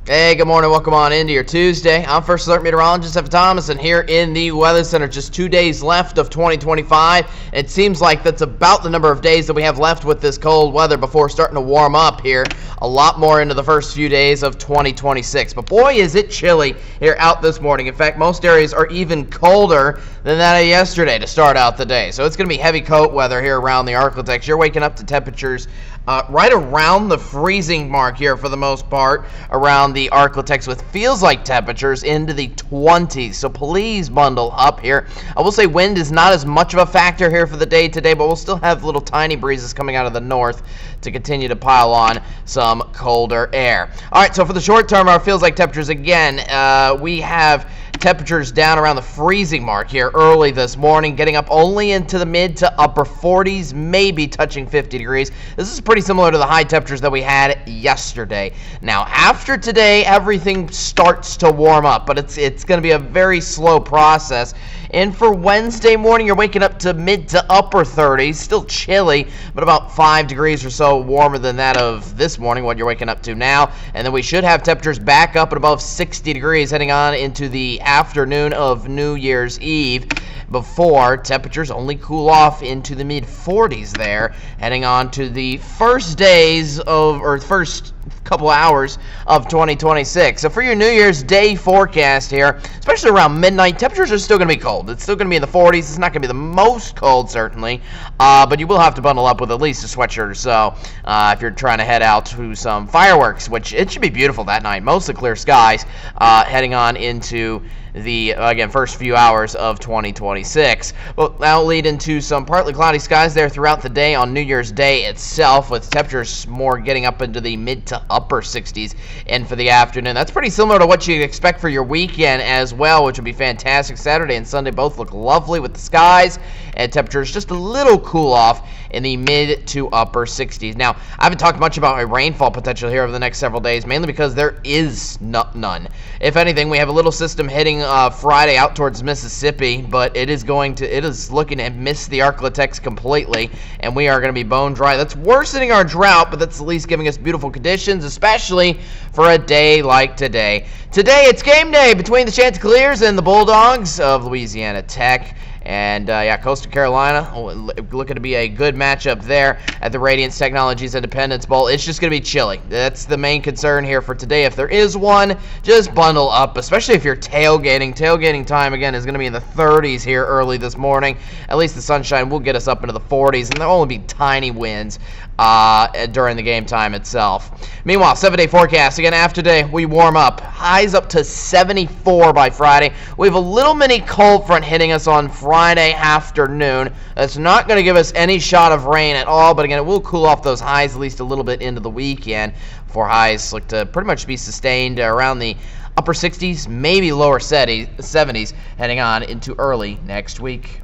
Hey, good morning. Welcome on into your Tuesday. I'm First Alert Meteorologist Evan Thomas, and here in the Weather Center, just 2 days left of 2025. It seems like that's about the number of days that we have left with this cold weather before starting to warm up here a lot more into the first few days of 2026. But boy, is it chilly here out this morning. In fact, most areas are even colder than that of yesterday to start out the day. So it's going to be heavy coat weather here around the Arklatex. You're waking up to temperatures right around the freezing mark here for the most part around the Arklatex, with feels like temperatures into the 20s. So please bundle up here. I will say wind is not as much of a factor here for the day today, but we'll still have little tiny breezes coming out of the north to continue to pile on some colder air. All right, so for the short term, our feels like temperatures again, we have temperatures down around the freezing mark here early this morning, getting up only into the mid to upper 40s, maybe touching 50 degrees. This is pretty similar to the high temperatures that we had yesterday. Now, after today, everything starts to warm up, but it's going to be a very slow process. And for Wednesday morning, you're waking up to mid to upper 30s, still chilly, but about 5 degrees or so warmer than that of this morning, what you're waking up to now. And then we should have temperatures back up at above 60 degrees heading on into the afternoon of New Year's Eve, before temperatures only cool off into the mid 40s there, heading on to the first couple hours of 2026. So for your New Year's Day forecast here, especially around midnight, temperatures are still going to be cold. It's still going to be in the 40s. It's not going to be the most cold, certainly, but you will have to bundle up with at least a sweatshirt or so if you're trying to head out to some fireworks, which it should be beautiful that night. Mostly clear skies heading on into the, again, first few hours of 2026. Well, that'll lead into some partly cloudy skies there throughout the day on New Year's Day itself, with temperatures more getting up into the mid to upper 60s and for the afternoon. That's pretty similar to what you'd expect for your weekend as well, which would be fantastic. Saturday and Sunday both look lovely with the skies and temperatures just a little cool off in the mid to upper 60s. Now, I haven't talked much about my rainfall potential here over the next several days, mainly because there is none. If anything, we have a little system hitting Friday out towards Mississippi, but it is looking to miss the Arklatex completely, and we are going to be bone dry. That's worsening our drought, but that's at least giving us beautiful conditions, especially for a day like today. Today, it's game day between the Chanticleers and the Bulldogs of Louisiana Tech. And, Coastal Carolina, looking to be a good matchup there at the Radiance Technologies Independence Bowl. It's just going to be chilly. That's the main concern here for today. If there is one, just bundle up, especially if you're tailgating. Tailgating time, again, is going to be in the 30s here early this morning. At least the sunshine will get us up into the 40s, and there'll only be tiny winds during the game time itself. Meanwhile, 7-day forecast. Again, after today, we warm up. Highs up to 74 by Friday. We have a little mini cold front hitting us on Friday afternoon. That's not going to give us any shot of rain at all, but again, it will cool off those highs at least a little bit into the weekend, for highs look to pretty much be sustained around the upper 60s, maybe lower 70s, heading on into early next week.